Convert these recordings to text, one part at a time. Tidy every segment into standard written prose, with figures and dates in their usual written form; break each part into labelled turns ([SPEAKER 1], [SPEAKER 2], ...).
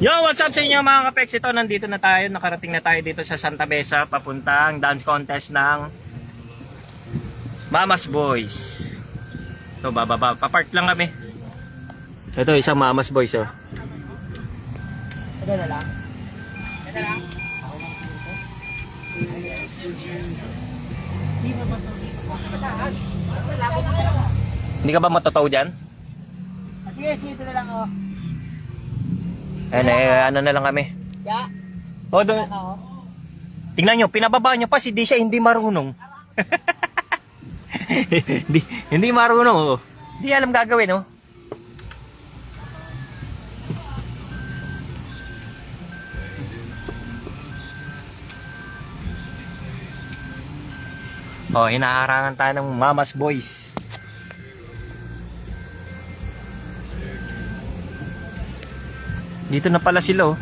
[SPEAKER 1] Yo, what's up sa inyo mga kapex? Ito, nandito na tayo. Nakarating na tayo dito sa Santa Mesa. Papuntang dance contest ng Mama's Boys. Ito, bababa. Papark lang kami. Ito, isang Mama's Boys, oh.
[SPEAKER 2] Ito na lang. Ito lang.
[SPEAKER 1] Hindi ka ba matotow dyan?
[SPEAKER 2] Sige, ito na lang ako.
[SPEAKER 1] Ayan, ano na lang kami.
[SPEAKER 2] Ya.
[SPEAKER 1] Oh, doon. Tingnan nyo, pinababa nyo pa si Disha, hindi marunong. hindi marunong, oh. Hindi alam gagawin, oh. Oh, hinaharangan tayo ng Mama's Boys. Dito na pala sila, oh.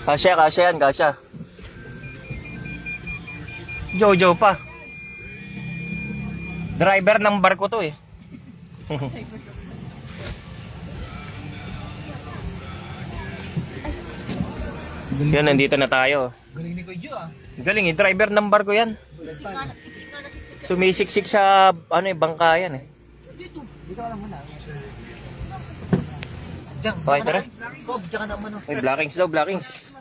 [SPEAKER 1] Kasya yan, kasya. Jojo pa. Driver ng barko to, eh. Yan, nandito na tayo.
[SPEAKER 2] Galing ni Kuya ah.
[SPEAKER 1] Galing, eh. Driver ng barko yan. Sumisiksik sa, bangka yan, eh.
[SPEAKER 2] Dito ka lang muna. Diyan.
[SPEAKER 1] Okay, tara.
[SPEAKER 2] Bob, diyan ka na muna.
[SPEAKER 1] Ay, blockings daw, blockings.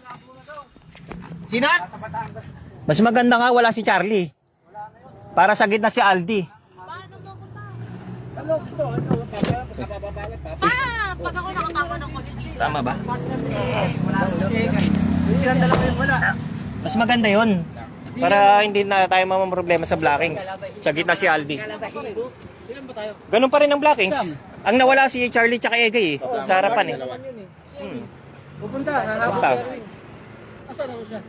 [SPEAKER 2] Sinat?
[SPEAKER 1] Mas maganda nga, wala si Charlie. Para sa gitna si Aldi.
[SPEAKER 2] Ano gusto? Ano? Papababalat pa.
[SPEAKER 3] Pag ako nakatawa ng kotse dito.
[SPEAKER 1] Tama ba?
[SPEAKER 2] Wala kasi. Silang dalawa yung wala.
[SPEAKER 1] Mas maganda yun. Para hindi na tayo mamamroblema sa blockings. Sa gitna si Aldi.
[SPEAKER 2] Ilan ba tayo?
[SPEAKER 1] Ganun pa rin ang blockings. Ang nawala si Charlie tsaka Egay, eh. Sa harapan, eh.
[SPEAKER 2] Pupunta.
[SPEAKER 1] Punta.
[SPEAKER 2] Asan ako siya?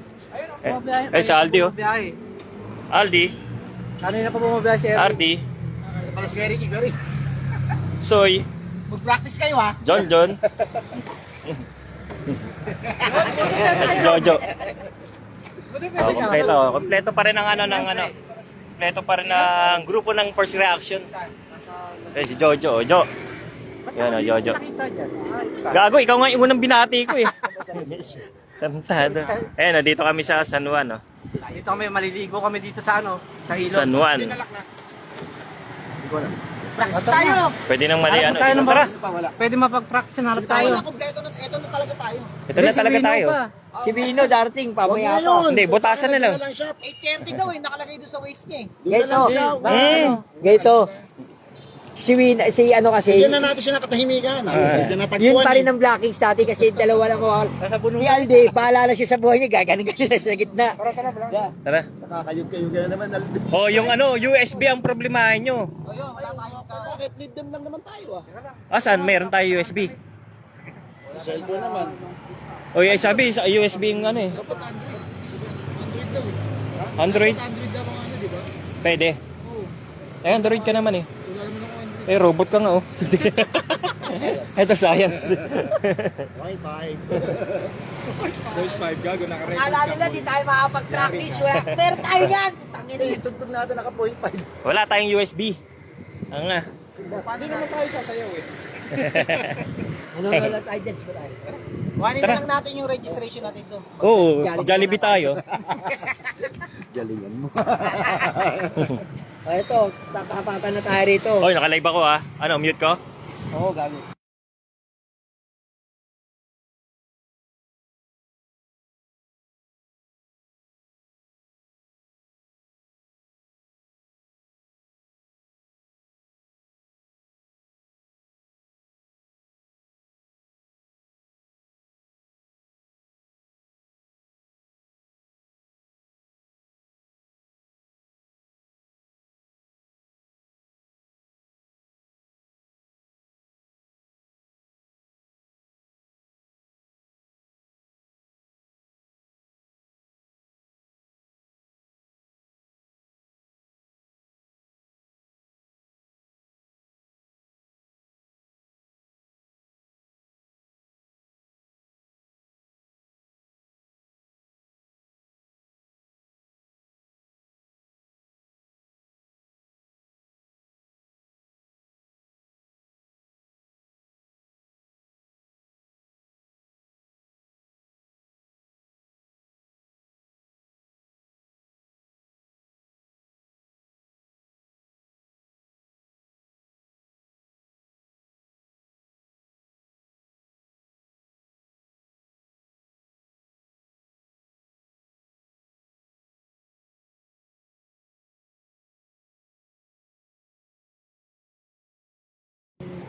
[SPEAKER 1] Eh, si Aldi, oh. Aldi,
[SPEAKER 2] Kanina pa bumabiyahe si Eric.
[SPEAKER 1] Ardi,
[SPEAKER 2] Pala si Eric, Gary.
[SPEAKER 1] Soy,
[SPEAKER 2] Mag-practice kayo ha.
[SPEAKER 1] John. Si Jojo. Oh, kompleto pa rin ang kompleto pa rin ang grupo ng First Reaction. Eh, si Jojo, Jo. Yan, oh, Jojo. Gago, ikaw nga yung unang binati ko, eh. Tantado. Eh, dito kami sa San Juan, oh.
[SPEAKER 2] Dito kami, maliligo kami dito sa ano? Sa ilog.
[SPEAKER 1] San Juan.
[SPEAKER 2] Practice tayo!
[SPEAKER 1] Pwede nang mali, ano.
[SPEAKER 2] tayo ng
[SPEAKER 1] Tara.
[SPEAKER 2] Pwede mapag-practice na tayo.
[SPEAKER 3] Kompleto na, eto na talaga tayo.
[SPEAKER 1] Ito na talaga tayo.
[SPEAKER 2] Si Vino darating, pamaya pa.
[SPEAKER 1] Hindi, butasan na lang.
[SPEAKER 3] 8:30 daw eh, nakalagay doon sa waist niya eh.
[SPEAKER 2] Gaito.
[SPEAKER 1] Mm.
[SPEAKER 2] Gaito. Si Win, si ano kasi,
[SPEAKER 4] Diyan na natin siya nakatahimikan. Diyan na
[SPEAKER 2] yun
[SPEAKER 4] tagpuan.
[SPEAKER 2] pa rin ang blockings dati kasi dalawa lang ko. Si Aldi, bahala na siya sa buhay niya, gagaling na sa gitna.
[SPEAKER 1] Tara.
[SPEAKER 4] Nakakayog-kayog ka na naman.
[SPEAKER 1] Oh, yung USB ang problemahin nyo.
[SPEAKER 4] Bakit lead them lang naman tayo
[SPEAKER 1] Asan? Meron tayo USB.
[SPEAKER 4] Cellphone naman.
[SPEAKER 1] O, sabi, sa USB yung ano, eh. Android?
[SPEAKER 4] Android daw ang ano, di ba?
[SPEAKER 1] Pwede. Eh, Android ka naman, eh. Eh, robot ka nga, oh. Ito, science.
[SPEAKER 4] Wi-Fi.
[SPEAKER 2] Akala nila di tayo makapag-practice, pero tayo yan! Tangin na
[SPEAKER 4] Itugtog natin naka-point 5.
[SPEAKER 1] Wala tayong USB. Ang nga.
[SPEAKER 4] Paano naman tayo sasayaw eh?
[SPEAKER 2] Ano wala tayo dyan, ba tayo?
[SPEAKER 3] Kuhanin
[SPEAKER 1] Tara.
[SPEAKER 3] na lang natin yung registration natin doon.
[SPEAKER 1] Oo, Jollibee tayo.
[SPEAKER 4] Galingan mo.
[SPEAKER 2] Ito, tatapatan na tayo rito.
[SPEAKER 1] Oy, nakalive ako, ah. Ano, mute ko?
[SPEAKER 2] Oo, gago.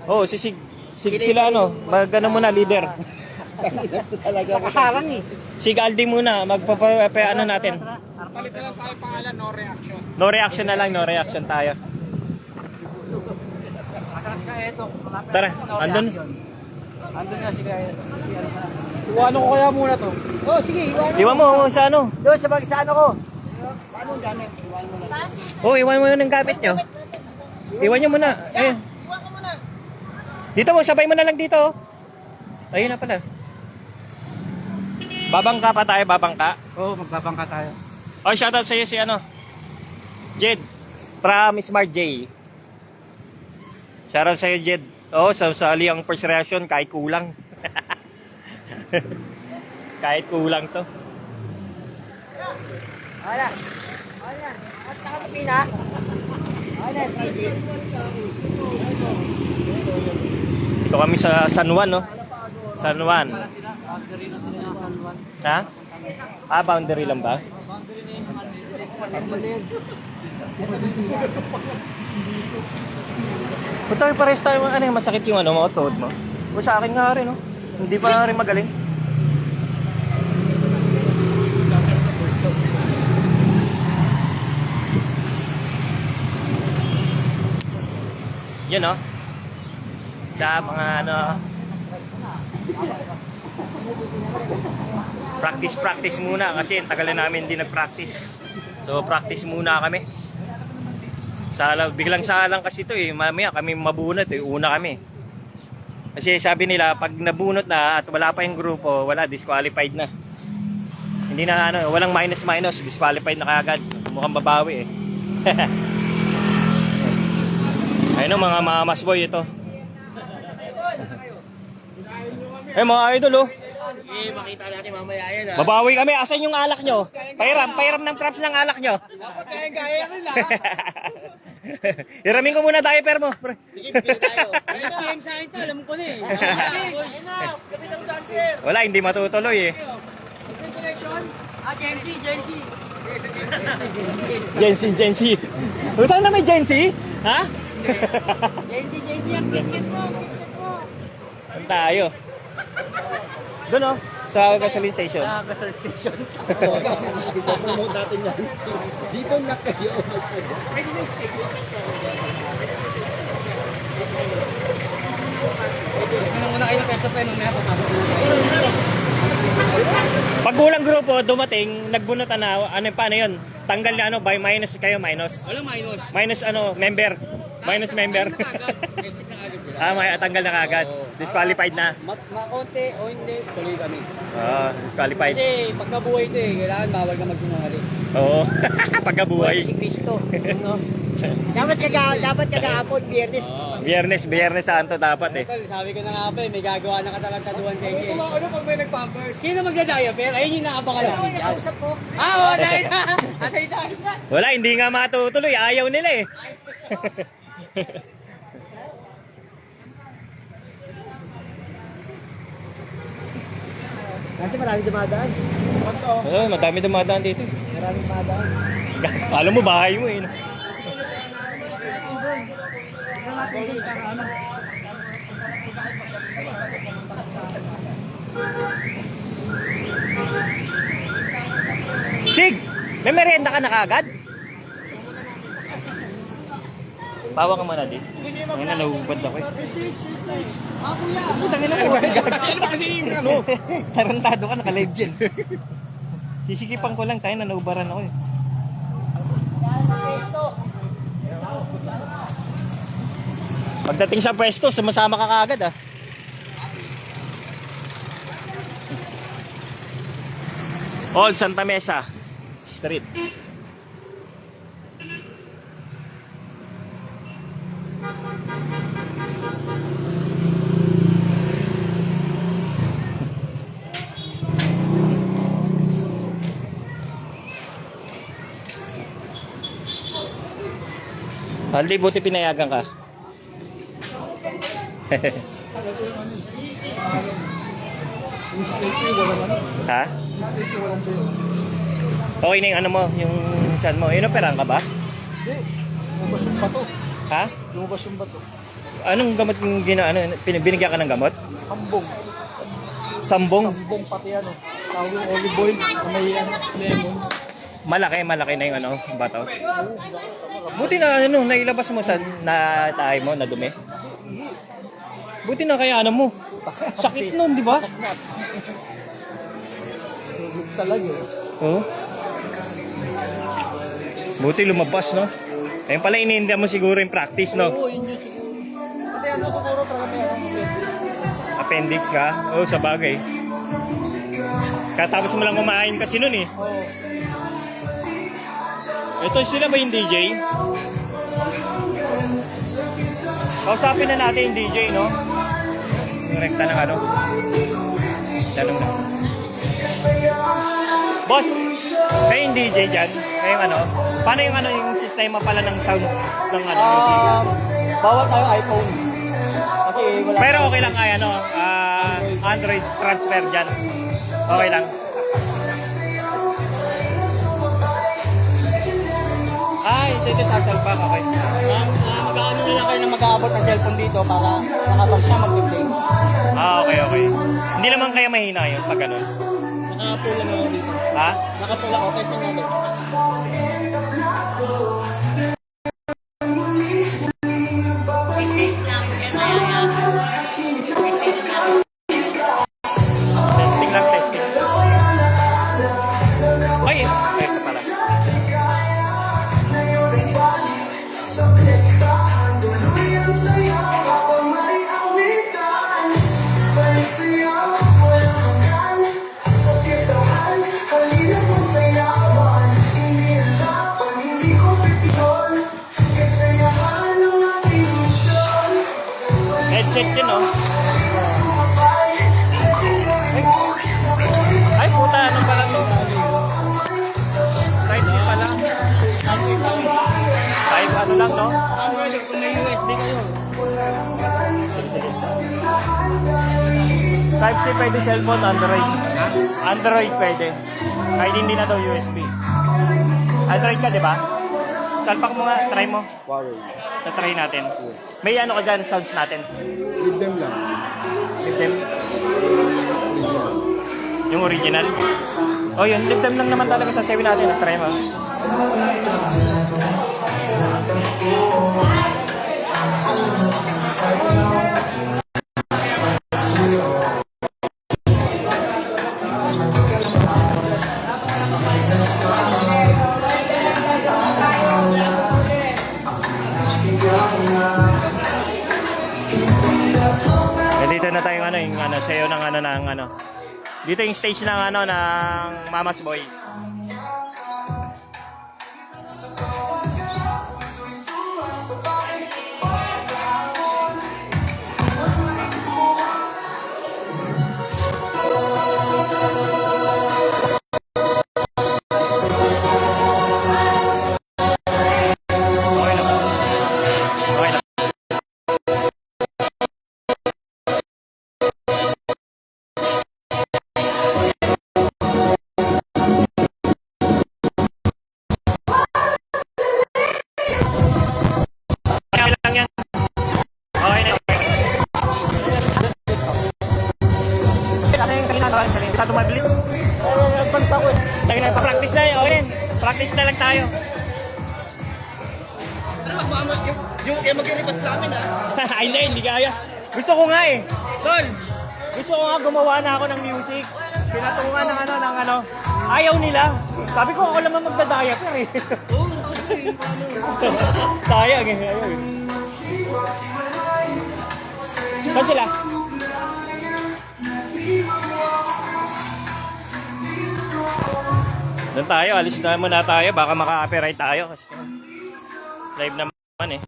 [SPEAKER 1] Oh, si Sig. Sila ano, mag-ano muna, leader.
[SPEAKER 4] Ito talaga.
[SPEAKER 3] Nakaharang eh.
[SPEAKER 1] Sig Aldi muna, ano natin.
[SPEAKER 3] Palitan lang tayo pangalan, no reaction.
[SPEAKER 1] No reaction na lang, no reaction tayo.
[SPEAKER 3] Asakas ka ito.
[SPEAKER 1] Tara, andun.
[SPEAKER 3] Andun na si Iwanan ko kaya muna to.
[SPEAKER 2] Oh, sige, iwan.
[SPEAKER 1] Iwan mo sa ano.
[SPEAKER 2] Doon sa ano ko.
[SPEAKER 3] Paano ang gamit? Iwanan mo lang.
[SPEAKER 1] Oh, iwan mo yun ang gamit nyo. Iwan nyo muna. Ayun.
[SPEAKER 3] Iwan ko muna.
[SPEAKER 1] Dito mo, sabay mo na lang dito. Ayun na pala. Babangka pa tayo, babangka.
[SPEAKER 3] Oo, magbabangka tayo.
[SPEAKER 1] Oh, shoutout sa'yo si ano. Jed. From Smart J. Shoutout sa'yo, Jed. Oh, sali ang first reaction kahit kulang. Kahit kulang to.
[SPEAKER 2] Wala. Wala. At saka pina. Wala.
[SPEAKER 1] Dito kami sa San Juan, no? San Juan. Ha? Ah, boundary lang ba? Ba't tayo pares tayo, ano yung masakit yung ano mo, tuhod mo? O sa akin nga rin, no? Hindi pa rin magaling. Yun, no? Sa mga ano, practice muna kasi tagal na namin hindi nag-practice. So practice muna kami. Biglang salang kasi ito eh. Mamaya kami mabunot eh. Una kami. Kasi sabi nila pag nabunot na at wala pa yung grupo, wala, disqualified na. Hindi na ano, walang minus, disqualified na kaagad. Mukhang babawi eh. Ayun o, mga masboy ito. Eh mga idol oh.
[SPEAKER 2] Eh, makita natin mamaya yan ha.
[SPEAKER 1] Babawi kami. Asan yung alak nyo? Pairam ng props ng alak nyo.
[SPEAKER 2] Dapat kaya rin ha.
[SPEAKER 1] Iramin ko muna diaper mo.
[SPEAKER 2] Sige, pila tayo. Ayun na, PM sa akin to, alam ko na eh. Ayun na, kapit ang dancer.
[SPEAKER 1] Wala, hindi matutuloy eh. Gen Z. Utang na may Gen Z? Ha?
[SPEAKER 2] Genji, ang pingit mo.
[SPEAKER 1] Saan tayo? Doon oh, sa gasoline station.
[SPEAKER 2] Gasol station.
[SPEAKER 4] Promote natin yan. Dito na kayo.
[SPEAKER 2] Ano muna kayo ng pesto pa yun, mamaya papasok na.
[SPEAKER 1] Pag kulang grupo, dumating, nagbunutan na, ano paano yun? Tanggal na ano, by minus kayo, minus.
[SPEAKER 2] Walang minus.
[SPEAKER 1] Minus ano, member. Minus member.
[SPEAKER 2] Exit na agad sila.
[SPEAKER 1] Tanggal na kagad. Disqualified na.
[SPEAKER 2] Makonti o hindi, tuloy kami.
[SPEAKER 1] Disqualified.
[SPEAKER 2] Kasi pagkabuhay ito eh, kailangan bawal ka magsinungaling.
[SPEAKER 1] Oo. Pagkabuhay.
[SPEAKER 2] Si Cristo. Dapat kagahapon, Biyernes.
[SPEAKER 1] Biyernes Santo dapat eh.
[SPEAKER 2] Tol, sabi ko na nga pa eh, may gagawa na katalantaduan sa inyo.
[SPEAKER 3] Ano pag may nag-pamper?
[SPEAKER 2] Sino magda-diaper? Ayun yung naabangan namin. Nakausap ko. Oo, dahil na. Atay dahil na.
[SPEAKER 1] Wala, hindi nga matutuloy. Ayaw nila eh.
[SPEAKER 2] Kasi marami dumadaan.
[SPEAKER 1] Madami dumadaan dito.
[SPEAKER 2] Marami dumadaan.
[SPEAKER 1] Alam mo, bahay mo eh. No? Sig! May merienda ka na kagad? Bawa ka muna din. Ngayon na nahubad ako eh. Putang ina mo. Ano ba kasi yung ano? Tarantado ka, naka-live dyan. Sisikipan ko lang, tayo na naubaran ako eh. Pagdating sa pwesto, sumasama ka kaagad ah. Old Santa Mesa Street. Aldi, buti pinayagan ka. Ha? Okay na yung ano mo, yung chan mo. Inoperahan ka ba?
[SPEAKER 4] Lumabas yung bato.
[SPEAKER 1] Ha?
[SPEAKER 4] Lumabas yung bato.
[SPEAKER 1] Anong gamot yung binigyan ka ng gamot?
[SPEAKER 3] Hambong.
[SPEAKER 1] Sambong?
[SPEAKER 3] Hambong pati ano. Tawag yung olive oil. Na may lemon.
[SPEAKER 1] Malaki na yung bato. Buti na nailabas mo sa tayo mo, na dumi. Buti na kaya mo. Sakit nun, di ba?
[SPEAKER 3] Talaga.
[SPEAKER 1] Oo. Buti lumabas, no? Ayun pala, iniinda mo siguro yung practice, no?
[SPEAKER 3] Oo, yun yung siguro. Pati ano siguro talaga may
[SPEAKER 1] Appendix ka? Oo, sa bagay. Katapos mo lang kumain kasi nun, eh.
[SPEAKER 3] Oo.
[SPEAKER 1] Ito, sila ba yung DJ? Kausapin na natin yung DJ, no? Yung rekta ng tanong na. Boss, kayo yung DJ dyan? Kayo yung paano yung sistema pala ng sound ng music?
[SPEAKER 3] Bawal tayo iPhone. Kasi wala.
[SPEAKER 1] Pero okay lang kaya Android transfer dyan. Okay lang. Ito sa cellphone, okay.
[SPEAKER 3] Mag-ano na lang kayo na mag-aabot ng cellphone dito para nakapag siya mag-play.
[SPEAKER 1] Okay. Hindi naman kaya mahina yun pag ganun.
[SPEAKER 3] Nakapula na ako dito.
[SPEAKER 1] Ha?
[SPEAKER 3] Nakapula ako, testing natin.
[SPEAKER 1] Testing lang, testing. Ay, ito pala. Headset yun, no? Ay, puta, ano pala to? Type C pala. Type ano lang, no?
[SPEAKER 3] Android, kung may USB kayo.
[SPEAKER 1] Type C pwede cellphone, Android. Android pwede. Kahit hindi na daw USB. Android ka, di ba? Salpak mo nga, try mo.
[SPEAKER 4] Huawei.
[SPEAKER 1] Tatry natin. May ka dyan, sounds natin.
[SPEAKER 4] With them lang.
[SPEAKER 1] Live them. Yung original. Oh, yun. Live them lang naman talaga sa 7 natin. Try mo. Dito na tayo yung sayo ng Dito yung stage ng ng Mama's Boys. Masyado mabilis. Tayo na, pa-practice na yun. Okay, practice na lang tayo.
[SPEAKER 3] Yung kaya mag-request sa amin
[SPEAKER 1] Ay, hindi kaya. Gusto ko nga eh. Tol, gusto ko nga gumawa na ako ng music. Pinatungan ng Ayaw nila. Sabi ko, ako naman magdadaya pa eh. Sayang eh. Ayaw eh. Saan sila? Doon tayo, alis na muna tayo. Baka maka-copyright tayo. Kasi live naman eh.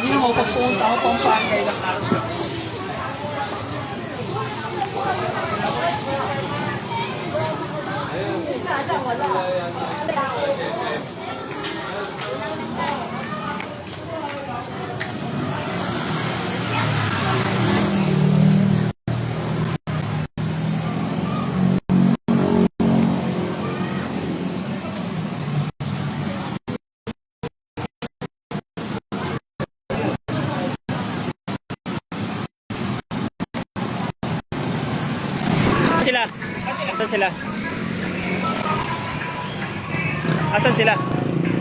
[SPEAKER 3] Hindi mo, pagpunta ako pang pangay lang araw.
[SPEAKER 1] Sila? Asan sila? Asan sila?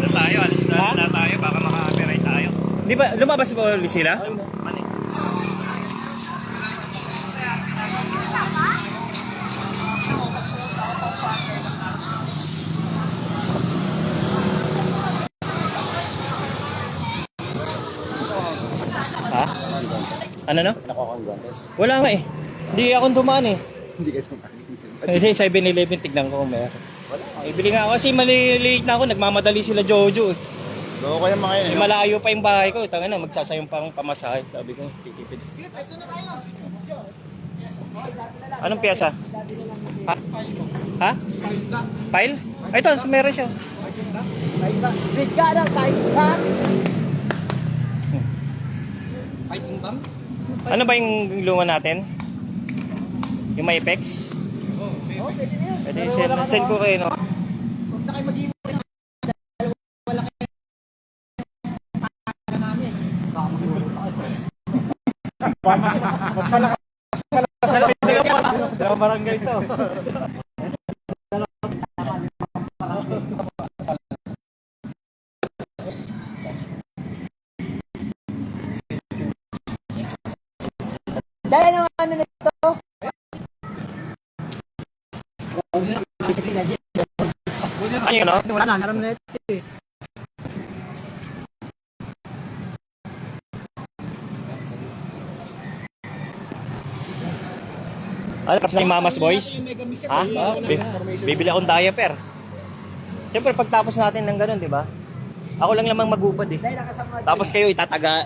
[SPEAKER 1] Doon tayo, alis na tayo, baka maka-copyright tayo. Di ba, lumabas ba ulit sila? Mali. Ha? Ano no?
[SPEAKER 4] Nakakanggantes.
[SPEAKER 1] Wala nga eh. Hindi akong dumaan eh.
[SPEAKER 4] Hindi ka tumahin.
[SPEAKER 1] Hindi, 7-Eleven, tignan ko kung meron. Ibili nga ako kasi maliliit na ako, nagmamadali sila Jojo eh.
[SPEAKER 4] Loko ko yung mga yun.
[SPEAKER 1] Eh, malayo pa yung bahay ko, tanga na, magsasayang pa akong pamasahe. Sabi ko, titipid. Anong piyasa? Ha? Ha? File? Ay, ito, meron siya.
[SPEAKER 2] Big ka na, kahit ha?
[SPEAKER 3] Fighting bang?
[SPEAKER 1] Ano ba yung luma natin? Yung may Apex? Pwede, send ko kayo, no?
[SPEAKER 3] Huwag na kayo mag-iwan.
[SPEAKER 4] Mas malakas.
[SPEAKER 1] Dalawang barangay to.
[SPEAKER 2] Dahil ang ano nito?
[SPEAKER 1] Ayun, no?
[SPEAKER 3] Wala na, naram na ito eh.
[SPEAKER 1] Ano, tapos na yung Mamas Boys? Ha? Bibili akong diaper. Siyempre, pagtapos natin ng ganun, di ba? Ako lang lamang magubad eh.
[SPEAKER 2] Dahil nakasama.
[SPEAKER 1] Tapos kayo,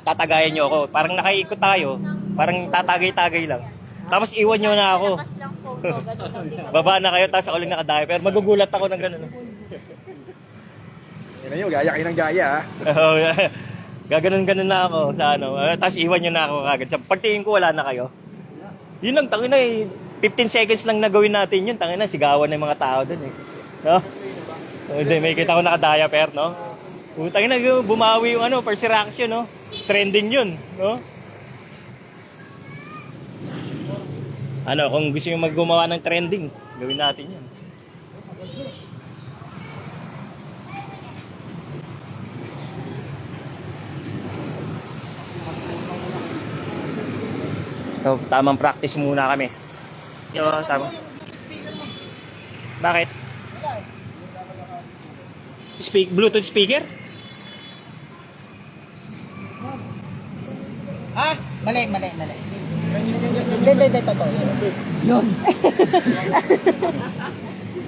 [SPEAKER 1] tatagayan nyo ako. Parang nakaikot tayo. Parang tatagay-tagay lang. Tapos iwan nyo na ako.
[SPEAKER 5] Lakas lang po, ganun lang din.
[SPEAKER 1] Baba na kayo, tapos ako lang nakadiaper. Magugulat ako ng ganun.
[SPEAKER 4] Yan na yun, gaya kayo ng gaya ha.
[SPEAKER 1] Gaganon-ganon na ako sa ano. Tapos iwan nyo na ako kagad. Sa pagtingin ko, wala na kayo. Yun lang, tangin na eh. 15 seconds lang nagawin natin yun. Tangin na, sigawan ng mga tao dun eh. No? Hindi, may kita ko nakadiaper, no? Tangin na, bumawi yung ano, first reaction, no? Trending yun, no? Ano, kung gusto nyo maggumawa ng trending, gawin natin yan. So, tamang practice muna kami. Yo, tama. Bakit? Bluetooth speaker?
[SPEAKER 3] Ah, mali.
[SPEAKER 2] Hindi, totoo. Yun.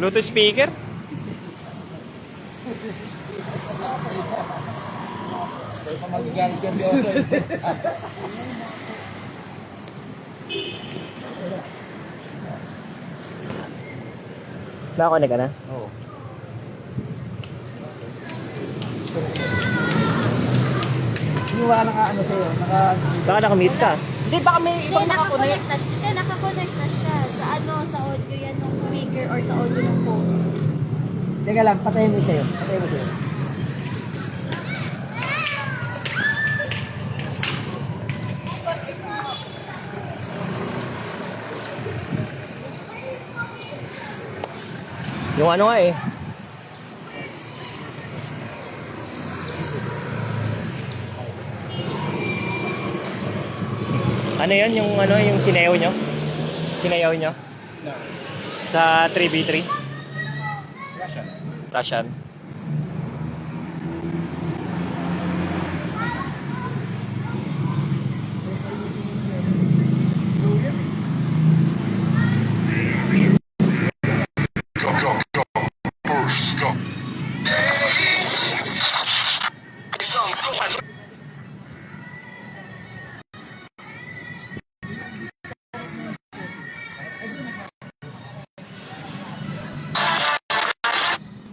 [SPEAKER 1] Bluetooth speaker?
[SPEAKER 3] Kaya pa magigalis yan Diyoso eh.
[SPEAKER 1] Nakakonek ka na?
[SPEAKER 4] Oo.
[SPEAKER 3] Sinuwa naka ano sa'yo,
[SPEAKER 1] Baka nakamute ka.
[SPEAKER 3] Hindi, baka may
[SPEAKER 5] Hindi,
[SPEAKER 3] ibang nakakunik.
[SPEAKER 5] nakakonect na siya. Sa ano, sa audio yan ng speaker or sa audio ng phone.
[SPEAKER 2] Teka lang, patayin mo sa'yo.
[SPEAKER 1] Yung ano nga eh. Ano yan? Yung ano, yung sinayaw nyo? Sinayaw nyo?
[SPEAKER 4] No.
[SPEAKER 1] Sa 3v3?
[SPEAKER 4] Russian.
[SPEAKER 1] Russian.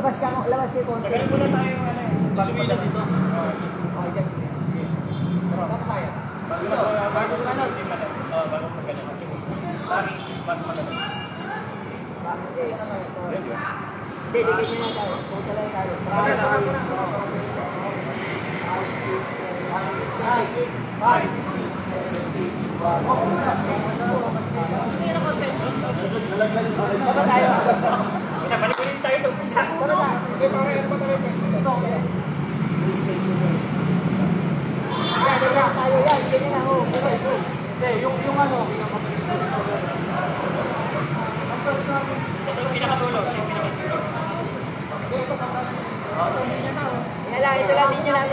[SPEAKER 2] Labas ka, labas kayo konti.
[SPEAKER 1] Ganun muna tayo ano eh.
[SPEAKER 3] Sumilan dito.
[SPEAKER 2] Okay, just.
[SPEAKER 1] Bago magkano. Bago magkano.
[SPEAKER 2] Hindi, ganyan na tayo. Punta lang tayo.
[SPEAKER 1] Balik-balik tayo sa umpisa.
[SPEAKER 2] Tayo yan, ganyan na.
[SPEAKER 3] Hindi, yung ano.
[SPEAKER 1] Ito yung pinakatulo.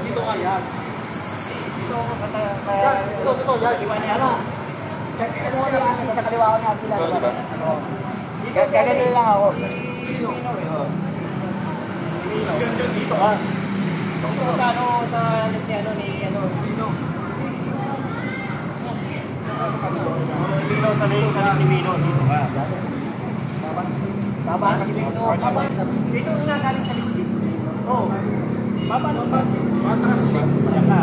[SPEAKER 3] Dito ka yan. Ito, yan.
[SPEAKER 2] Iwan niya na. Sa kaliwa ko niya, pila. Gagano lang ako.
[SPEAKER 3] Dito ka.
[SPEAKER 4] Sa ano, sa ni ano, ni ano,
[SPEAKER 1] Pino sa ni Pino, dito ka.
[SPEAKER 2] Baba, si Pino. Baba.
[SPEAKER 4] dito na galing sa likod.
[SPEAKER 1] Oh. Baba no ba?
[SPEAKER 3] Bata sa sing.
[SPEAKER 1] Yan ka.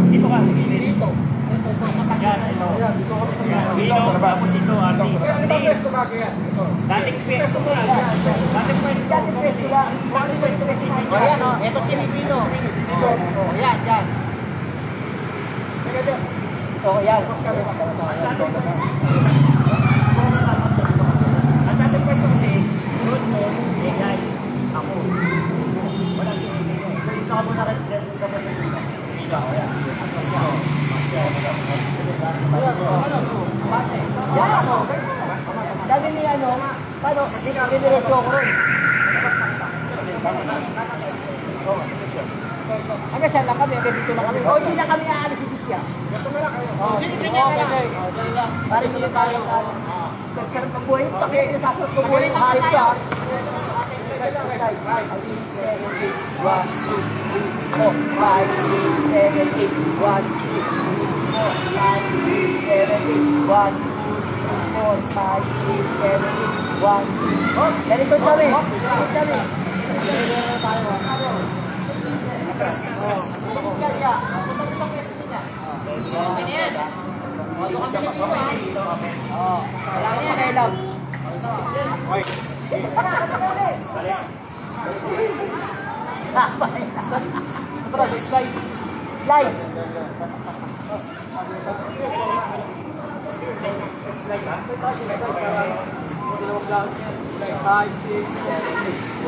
[SPEAKER 1] Dito ka, sige dito. Yan, ito. Yan, Pino, tapos ito, Arnie.
[SPEAKER 3] Ano ba pwesto ba kaya? Ito.
[SPEAKER 1] Dating pwesto mo. Dating pwesto. Dating pwesto kasi.
[SPEAKER 4] O yan o, ito si Pino.
[SPEAKER 3] Dito.
[SPEAKER 4] O yan, yan.
[SPEAKER 3] Teka dyan.
[SPEAKER 2] Oo, yan.
[SPEAKER 1] Ang dating pwesto kasi, doon mo, ingay, ako. Walang ingay. Dito ka muna rin sa pwesto. Dito ako yan.
[SPEAKER 2] Yan ako. Sabi ni ano, paano? Diniretso ako ron. Hanggang saan lang kami, hanggang dito lang kami. O, hindi na kami aalis dito siya. Para sila tayo. Nagsarap ng buhay. Bakit nasasarap ng buhay? Hayop ka. 1, 2, 3, 4, 5, 6, 7, 8, 1, 2, 3, 4, 5, 6, 7, 8, 1, 2. Ganito kami. Wala kang pakialam. Slide.
[SPEAKER 3] Dalawang vlog. 5, 6, 7, 8.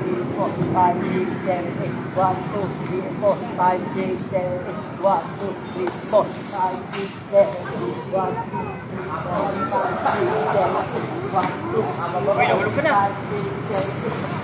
[SPEAKER 2] 3, 4, 5, 6, 7, 8. 1, 2, 3, 4, 5, 6, 7, 8. 1, 2, 3, 4, 5, 6, 7, 8. 1, 2, 3, 4, 5, 6, 7, 8. 1, 2, 3, 4, 5, 6, 7, 8.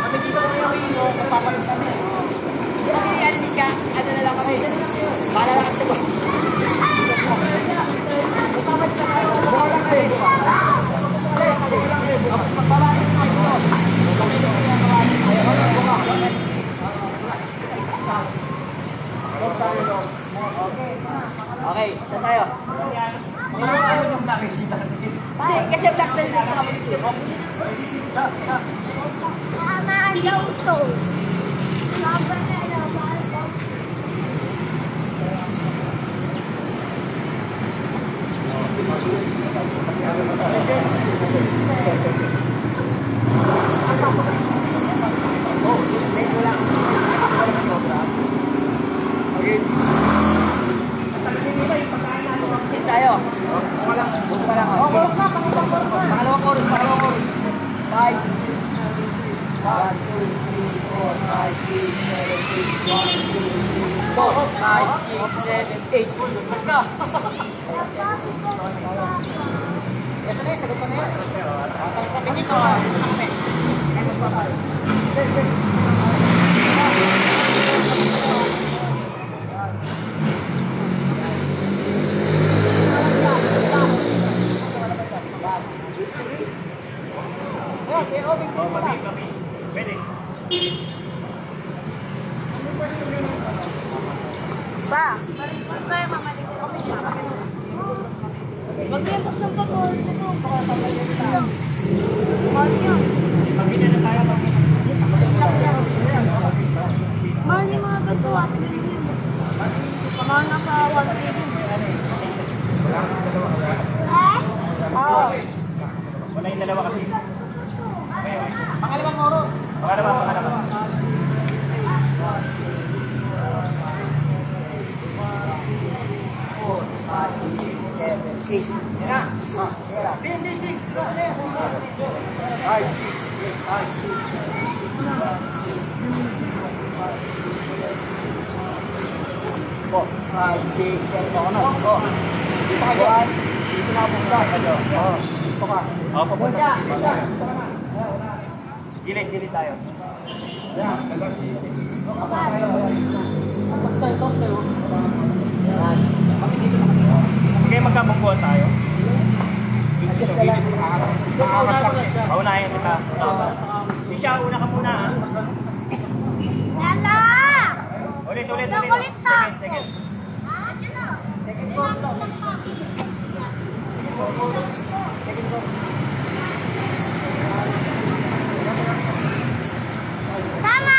[SPEAKER 4] Kami dito kami yung hino, magpapalit kami. Ano ni siya? Ano na lang kami? Para lang sa buhay. Okay, saan tayo? Ay, kasi black side na kami dito.
[SPEAKER 5] Tama daw to. Laban na laban.
[SPEAKER 4] Saan tayo? Buto pa lang. Pangalawang chorus. 5, 6, 7, 8. Ito na, sagot ko na yan. Tapos kami dito.
[SPEAKER 5] Ba, kaya mamalik ko kami. Mag-iapok sa pagkol. Baka pabalik ka. Mario. Mario, mga gagawa. Mga nasa 1 TV. Oo.
[SPEAKER 1] Wala yung dalawa kasi.
[SPEAKER 4] Pangalawang chorus.
[SPEAKER 1] Pangalawa. Opo, po. Gilid tayo. Okay, magkabungkuhan tayo. Paunahin kita. Isha, una ka muna.
[SPEAKER 5] Lala!
[SPEAKER 1] Ulit.
[SPEAKER 5] Nakulit na.
[SPEAKER 1] Sige.
[SPEAKER 5] Tama!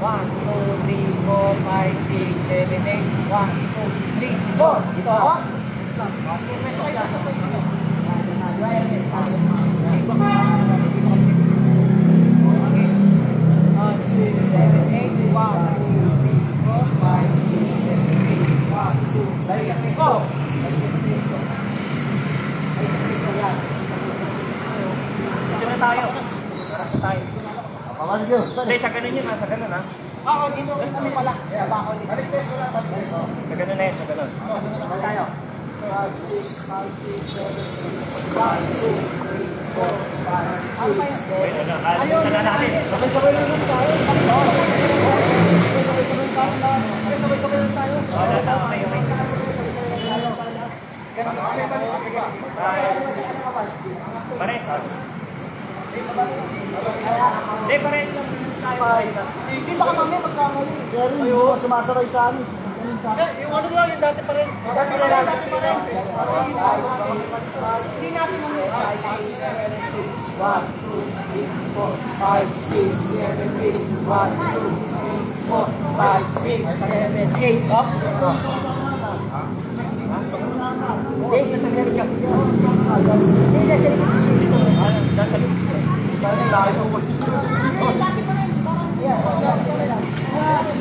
[SPEAKER 2] 2, 3, 4, 5, 6, 7, 8. 1, 2, 3, 4. Dito ako.
[SPEAKER 1] Dito na tayo. Tayo. Hindi, sa ganun yun, sa ganun ha.
[SPEAKER 2] Ako, dito kami pala. Ako dito. Balik-test na lang.
[SPEAKER 1] Sa ganun na yun, sa ganun.
[SPEAKER 2] Tayo. 5, 6, 5, 6, 7, 8, 1, 2, 3, 4, 5, 6, 7, 8.
[SPEAKER 1] Wait, alis na natin.
[SPEAKER 2] Sabay-sabay lang tayo. Sabay-sabay lang tayo.
[SPEAKER 1] Wala, tama kayo. Pares. Hindi, pares lang tayo.
[SPEAKER 2] Sige, baka mamaya magkamali. Sir, hindi mo sumasabay sa amin.
[SPEAKER 3] Yung ano lang, yung dati pa rin.
[SPEAKER 2] Dati pa rin. Hindi natin ang 1, 2, 3, 4, 5, 6, 7, 8. 1, 2, 3, 4, 5, 6, 7, 8. Up. Wait, nasa serika. Hindi, nasa serika. Nasa serika. Parang laki mo. Laki pa rin.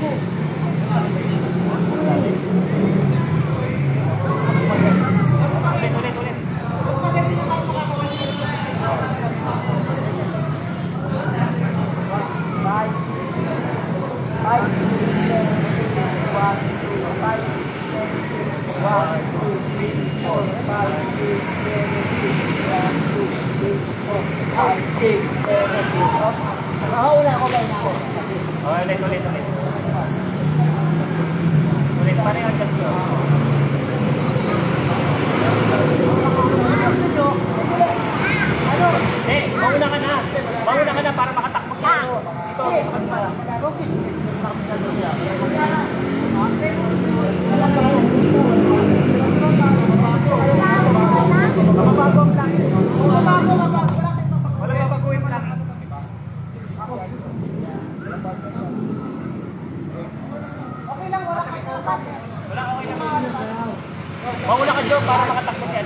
[SPEAKER 1] Ulit.
[SPEAKER 2] Nakahula ako ba na ako?
[SPEAKER 1] Ulit. Ulit pa rin ang kasi. Mauna ka na. Mauna ka na para makatakbo siya. Ito. Wala babaguhin mo lang. Wala, okay lang. Mauna ka doon para makatakbo siya.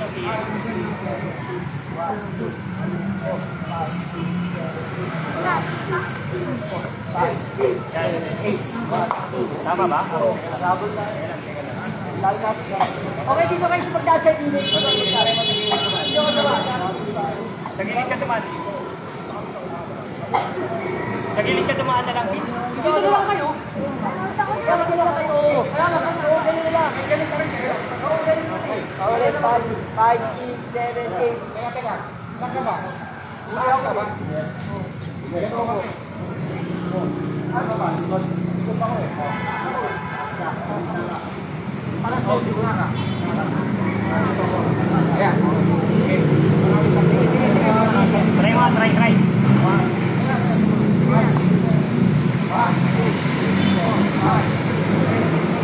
[SPEAKER 1] Tama ba?
[SPEAKER 2] Okay, dito kayo sa pagdasa dito.
[SPEAKER 1] Tagilid ka dumaan. Tagilid ka dumaan na lang.
[SPEAKER 2] Dito na lang kayo. Sama na lang kayo. Kaya nga, ganun na lang. Ganun ka rin kayo. Ulit, 5, 6, 7, 8. Teka. Saan ka ba? Saan ka ba? Ito ako. Ano ba? Ikot ako eh. Para sa iyo nga ka. Ayan.
[SPEAKER 1] Try.
[SPEAKER 2] 5, 6, 7, 1, 2, 3, 4, 5, 6, 7,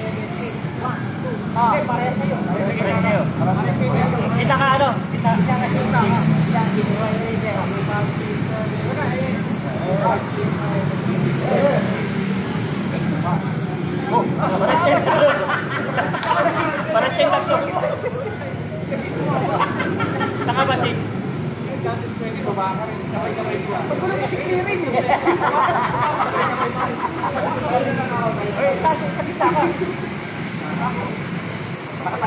[SPEAKER 2] 8. 1, 2, 3, 4, 5, 6, 7, 8. Parehas kayo.
[SPEAKER 1] Kita ka ano? Kita.
[SPEAKER 2] Kita.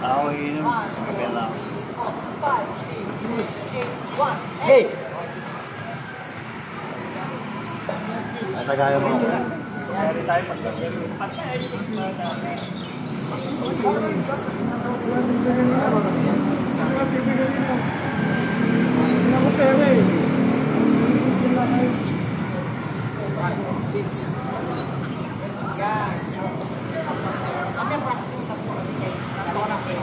[SPEAKER 1] Ako inom. Kape lang.
[SPEAKER 2] Hey!
[SPEAKER 1] Natagaya mo.
[SPEAKER 4] Yan. Kami ang practice ng tatlo kasi guys. Tatlo na kayo.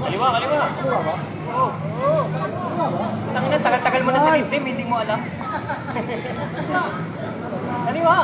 [SPEAKER 1] Kaliwa, kaliwa. Oo. Tangina, tagal-tagal mo na sa limlim, hindi mo alam. Kaliwa.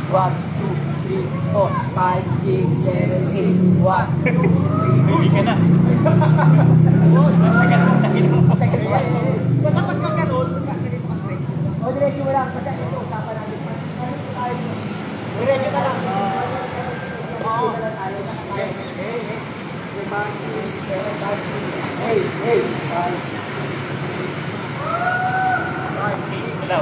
[SPEAKER 2] One, two, three, four, five, six, seven, eight. One, two, three,
[SPEAKER 1] Hindi ka na.
[SPEAKER 4] Basta pag magkaroon, magkakalito ka straight.
[SPEAKER 2] O, diretso mo lang. Basta ito, usapan natin.
[SPEAKER 4] Diretso ka lang. Oo.
[SPEAKER 2] Hey, hey,
[SPEAKER 1] Hello.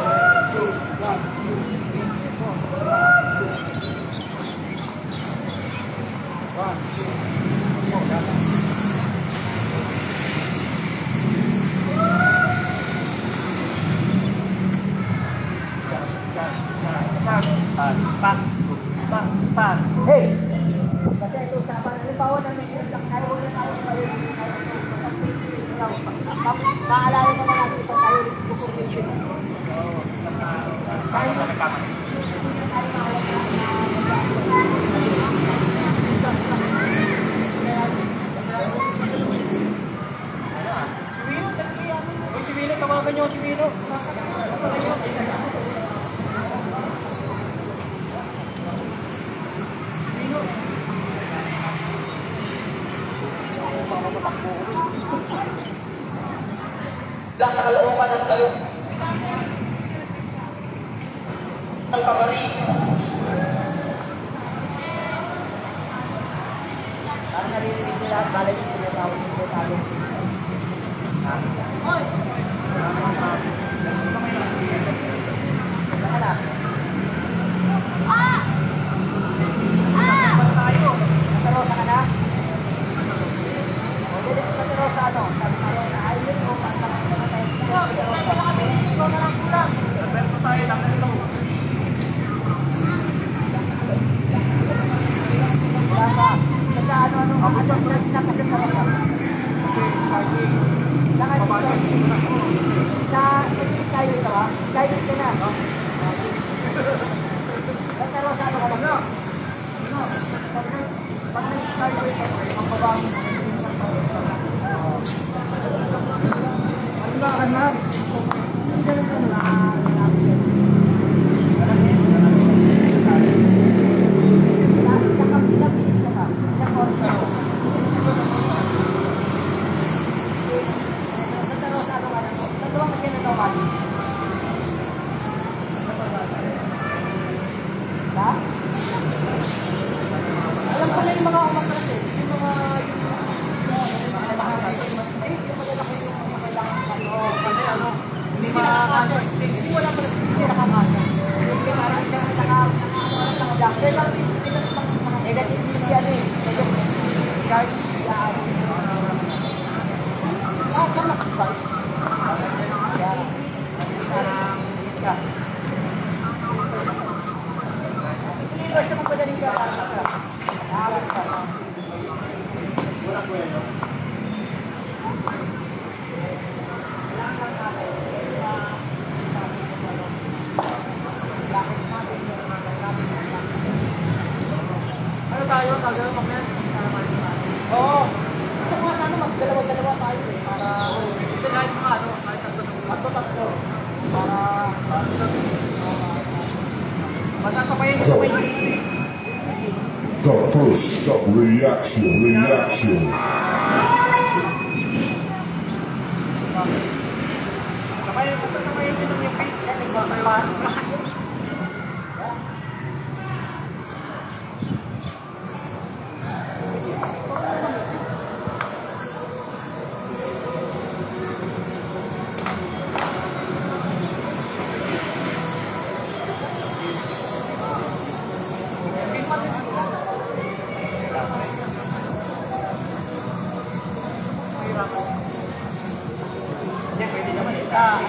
[SPEAKER 2] Hey! Kasi ito usapan. Halimbawa na may ayaw na tayo paalala naman natin ito tayo rin formation. Tayo na
[SPEAKER 1] Si Wilo, tawagan niyo si Wilo.
[SPEAKER 2] parang naririnig nila at balay sa tinatawag ng detalo. Saka na. Sa Rosa ka na? O, dito sa Rosa, ano? Sabi tayo na island o pagkakas ka na tayo sa Rosa.
[SPEAKER 4] Ikaw na lang kulang.
[SPEAKER 2] Wala pa. Sa ano, sa kasi sa Rosa. Saka sa Skyway ka ba? Skyway ka na. Sa Rosa, ano ka ba?
[SPEAKER 4] Pag nag-skyway ka, ang baba mo sa isang taon. Ano ba ka na?
[SPEAKER 2] Alam ko na yung mga umatras eh. Yung mga
[SPEAKER 4] Guys, tama ka. Basta magpadaling ka. Aaral ka.
[SPEAKER 3] Ano tayo? Tagalan mo kaya?
[SPEAKER 4] Oo. Gusto ko nga sana magdalawa-dalawa tayo eh. Para
[SPEAKER 3] Hindi kahit mga ano, kahit
[SPEAKER 4] tatlo-tatlo. Para
[SPEAKER 3] masasabayin
[SPEAKER 6] The first reaction.
[SPEAKER 3] Sasabayin din yung face. Masasabayin.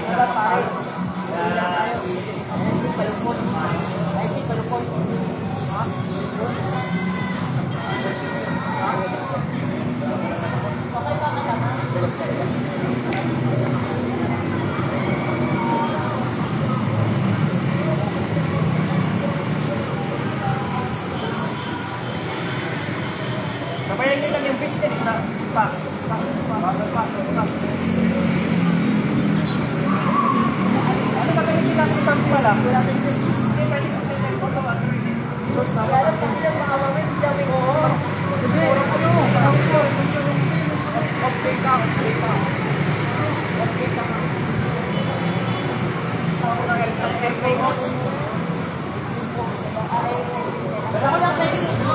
[SPEAKER 4] Wala tayo. Ay, palupot. Ay, palupot. Okay ba kasama?
[SPEAKER 3] Sabayin din lang yung face din. Pa. Ano ba kayo sila ng pang pala? Wala kayo din. Hindi, pwede ko sa photo.
[SPEAKER 4] Kaya lang kasi yung mga mamit, daming oo.
[SPEAKER 3] Hindi, ano? Okay ka.
[SPEAKER 4] Ako lang pwede dito.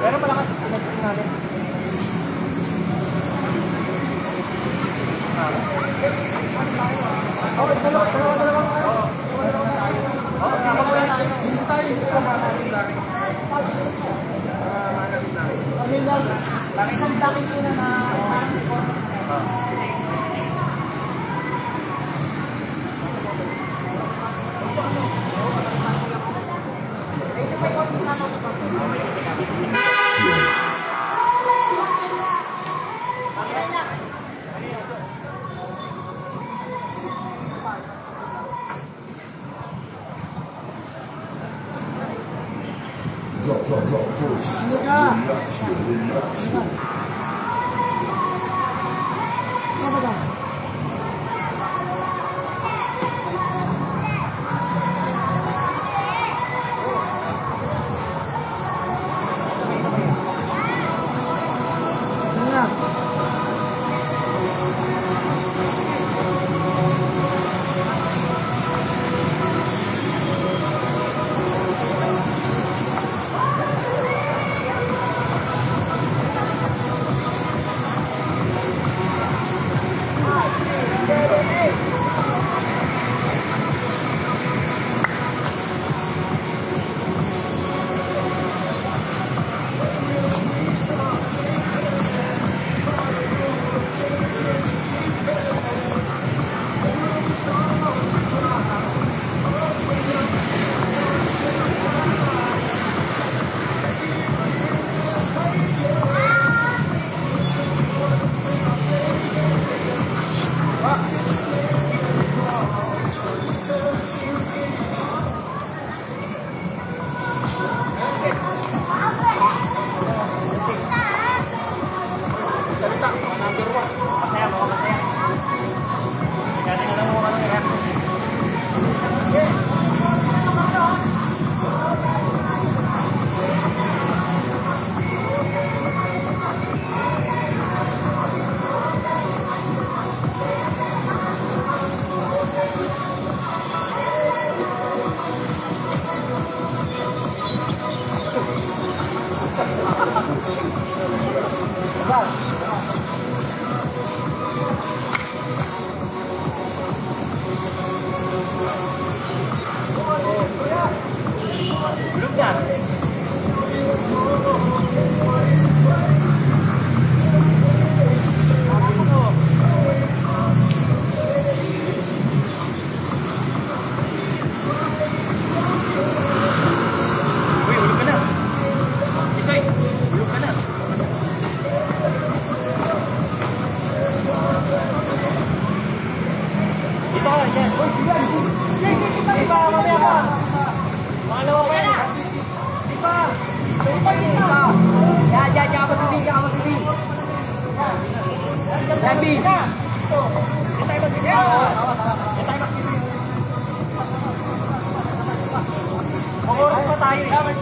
[SPEAKER 3] Pero malakas ang natin.
[SPEAKER 6] The first reaction.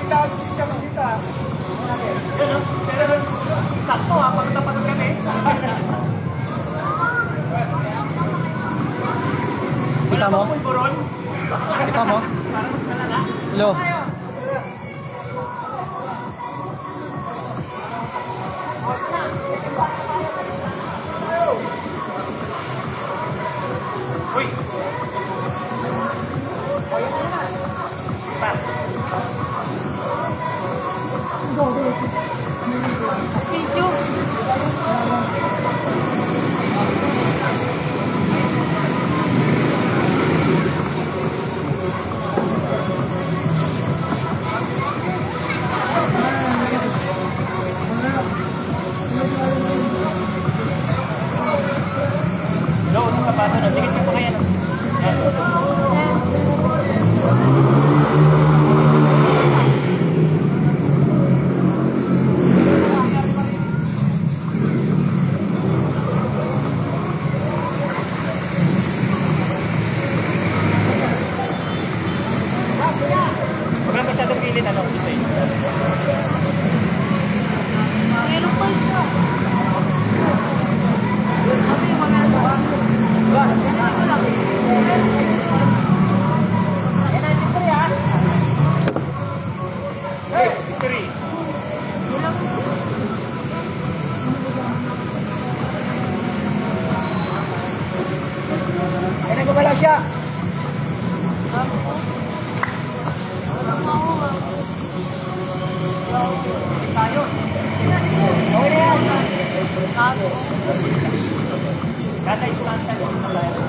[SPEAKER 3] Kita mo? Kita mo? Hello?
[SPEAKER 1] No, itong sapato na. Sige, sige po kayo. Huwag lang masyadong pilit, ano, kasi.
[SPEAKER 5] Meron pa isa.
[SPEAKER 1] Hey, victory!
[SPEAKER 2] Ay, nagpapala siya. Okay na yan.
[SPEAKER 1] Kada isang tayo na tayo.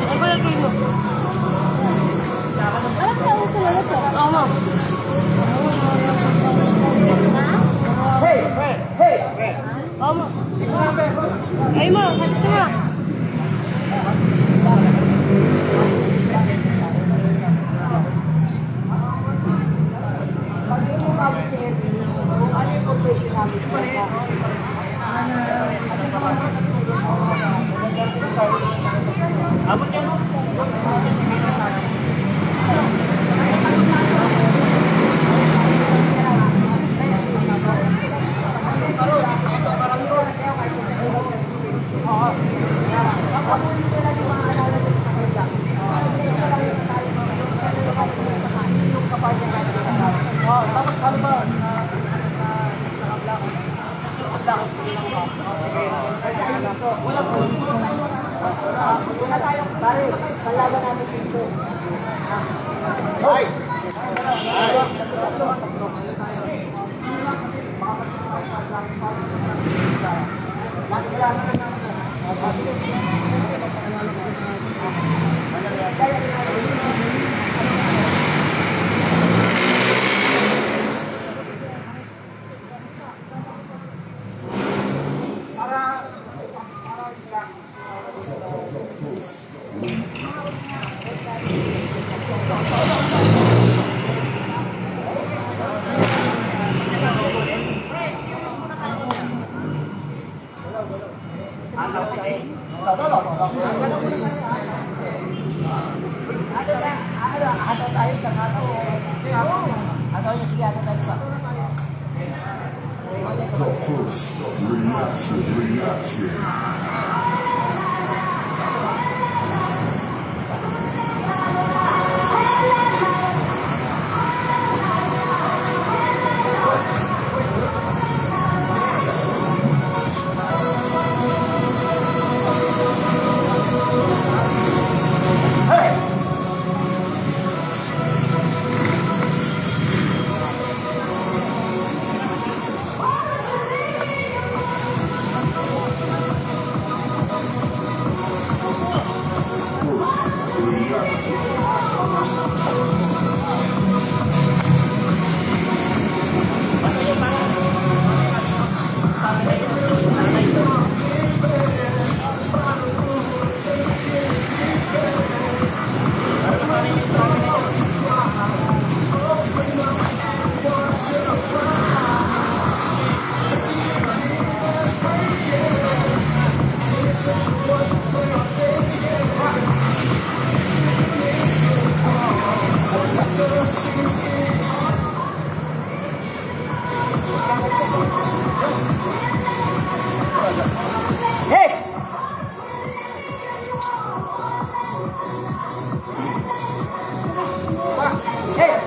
[SPEAKER 5] Ay, palagay mo. Alam ka, ako talaga to. Oo, ma'am.
[SPEAKER 2] Hey! Hey!
[SPEAKER 5] Oo, ma'am. Ay, ma'am. Halis na nga.
[SPEAKER 2] Pag yung mukha si Erwin, kung ano yung operation namin,
[SPEAKER 1] Abot yan.
[SPEAKER 3] Tapos ano ba? Wala po.
[SPEAKER 2] Una tayo, pare, palaban natin dito.
[SPEAKER 3] Hoy!
[SPEAKER 2] Ano tayo sa kato? Ano yung sige, ano tayo sa
[SPEAKER 6] The first reaction.
[SPEAKER 2] Hey! Hey!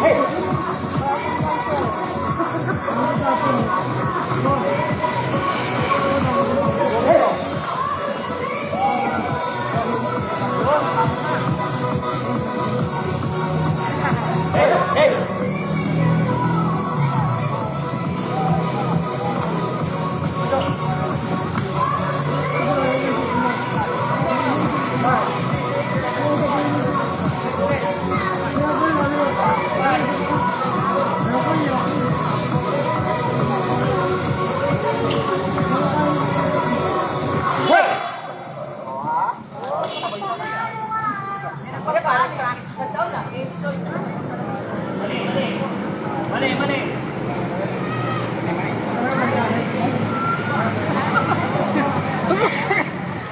[SPEAKER 2] Hey!
[SPEAKER 4] Bakit parang practice sa taon na? Episode na.
[SPEAKER 1] Mali.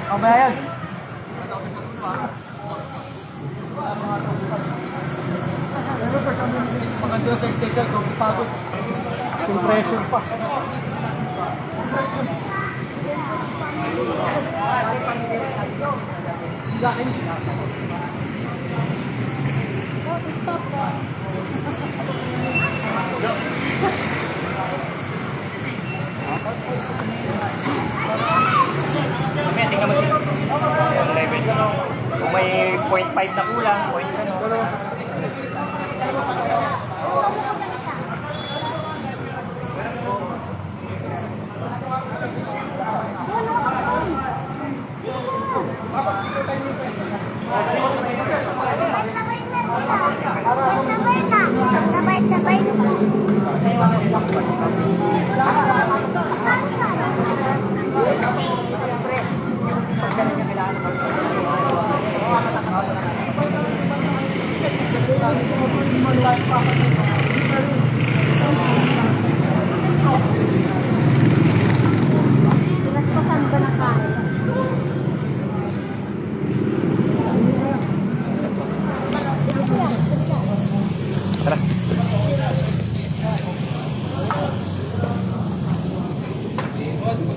[SPEAKER 3] Ang bayan. Maganda sa station ko, pagod. Impression pa.
[SPEAKER 1] Mamaya, tingnan mo sila. Yung level. Kung may 0.5 na kulang, 0.5.
[SPEAKER 5] Sabay-sabay na.
[SPEAKER 4] Siyempre, pag saan niya kailangan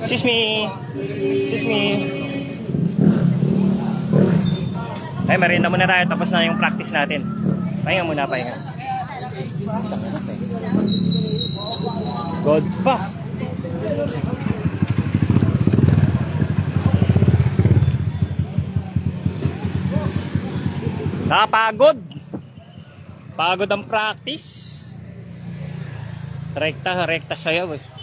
[SPEAKER 1] Excuse me. Excuse me. Ay, merienda muna tayo. Tapos na yung practice natin. Pahinga muna, pahinga. God pa. Nakapagod. Pagod ang practice. Rekta sayaw eh.